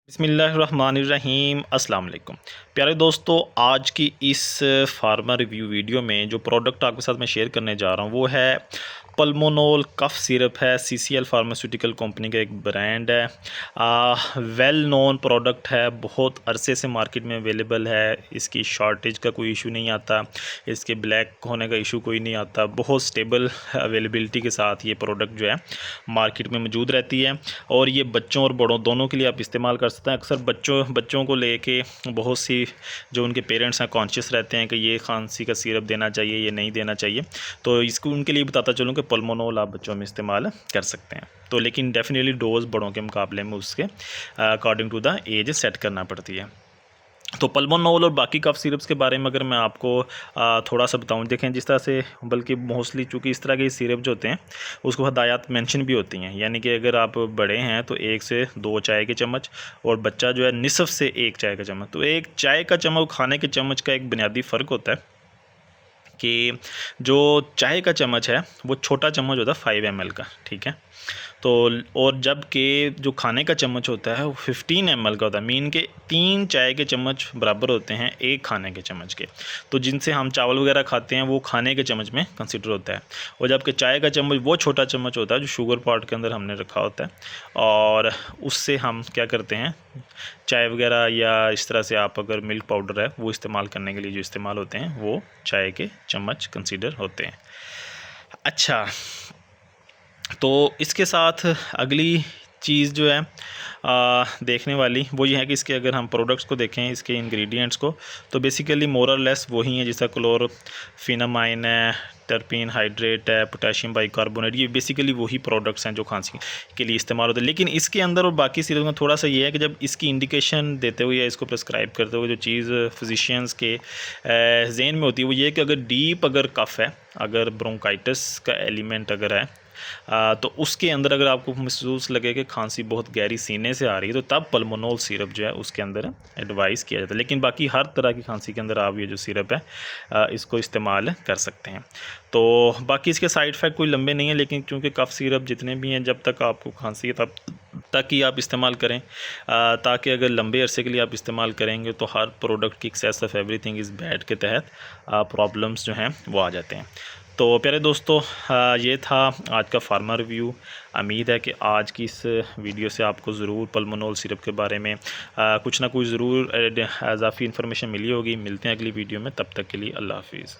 बिस्मिल्लाहिर्रहमानिर्रहीम अस्सलाम वालेकुम। प्यारे दोस्तों, आज की इस फार्मा रिव्यू वीडियो में जो प्रोडक्ट आपके साथ मैं शेयर करने जा रहा हूँ वो है पल्मोनोल कफ़ सिरप है। सीसीएल फार्मास्यूटिकल कंपनी का एक ब्रांड है। वेल नोन प्रोडक्ट है, बहुत अरसे से मार्केट में अवेलेबल है। इसकी शॉर्टेज का कोई इशू नहीं आता, इसके ब्लैक होने का इशू कोई नहीं आता। बहुत स्टेबल अवेलेबिलिटी के साथ ये प्रोडक्ट जो है मार्केट में मौजूद रहती है और ये बच्चों और बड़ों दोनों के लिए आप इस्तेमाल कर सकते हैं। अक्सर बच्चों को लेके बहुत सी जो उनके पेरेंट्स हैं कॉन्शियस रहते हैं कि ये खांसी का सिरप देना चाहिए, ये नहीं देना चाहिए। तो इसको उनके लिए बताता चलूँ कि पल्मोनोल आप बच्चों में इस्तेमाल कर सकते हैं। तो लेकिन डेफिनेटली डोज बड़ों के मुकाबले में उसके according to the age set करना पड़ती है। तो पल्मोनोल और बाकी कफ सिरप्स के बारे में अगर मैं आपको थोड़ा सा बताऊं, देखें जिस तरह से, बल्कि मोस्टली चूँकि इस तरह के सिरप जो होते हैं उसको हदायत मेंशन भी होती हैं, यानी कि अगर आप बड़े हैं तो 1 से 2 चाय के चम्मच और बच्चा जो है निसफ से 1 चाय का चम्मच। तो एक चाय का चम्मच खाने के चम्मच का एक बुनियादी फ़र्क होता है कि जो चाय का चम्मच है वो छोटा चम्मच होता है 5 ml का, ठीक है। तो और जबकि जो खाने का चम्मच होता है वो 15 ml का होता है, मीन के 3 चाय के चम्मच बराबर होते हैं एक खाने के चम्मच के। तो जिनसे हम चावल वगैरह खाते हैं वो खाने के चम्मच में कंसिडर होता है, और जबकि चाय का चम्मच वो छोटा चम्मच होता है जो शुगर पॉट के अंदर हमने रखा होता है, और उससे हम क्या करते हैं चाय वगैरह या इस तरह से आप अगर मिल्क पाउडर है वो इस्तेमाल करने के लिए जो इस्तेमाल होते हैं वो चाय के चम्मच कंसिडर होते हैं। अच्छा, तो इसके साथ अगली चीज़ जो है देखने वाली वो ये है कि इसके अगर हम प्रोडक्ट्स को देखें, इसके इंग्रेडिएंट्स को, तो बेसिकली मोर और लेस वही हैं, जैसा क्लोरोफिनामाइन है, टर्पीन हाइड्रेट है, पोटेशियम बाइकार्बोनेट, ये बेसिकली वही प्रोडक्ट्स हैं जो खांसी के लिए इस्तेमाल होते हैं। लेकिन इसके अंदर और बाकी सिरप में थोड़ा सा ये है कि जब इसकी इंडिकेशन देते हुए या इसको प्रिस्क्राइब करते हुए जो चीज़ फिजिशियंस के जहन में होती है वो ये कि अगर कफ़ है, अगर ब्रोंकाइटिस का एलिमेंट अगर है, तो उसके अंदर अगर आपको महसूस लगे कि खांसी बहुत गहरी सीने से आ रही है तो तब पल्मोनोल सिरप जो है उसके अंदर एडवाइस किया जाता है। लेकिन बाकी हर तरह की खांसी के अंदर आप ये जो सिरप है इसको इस्तेमाल कर सकते हैं। तो बाकी इसके साइड इफ़ेक्ट कोई लंबे नहीं है, लेकिन क्योंकि कफ़ सिरप जितने भी हैं जब तक आपको खांसी है तब तक ही आप इस्तेमाल करें, ताकि अगर लंबे अरसे के लिए आप इस्तेमाल करेंगे तो हर प्रोडक्ट की excess of everything is bad के तहत प्रॉब्लम्स जो हैं वो आ जाते हैं। तो प्यारे दोस्तों, ये था आज का फार्मा रिव्यू। उम्मीद है कि आज की इस वीडियो से आपको ज़रूर पल्मोनोल सिरप के बारे में कुछ ना कुछ ज़रूर इजाफी इन्फॉर्मेशन मिली होगी। मिलते हैं अगली वीडियो में, तब तक के लिए अल्लाह हाफिज़।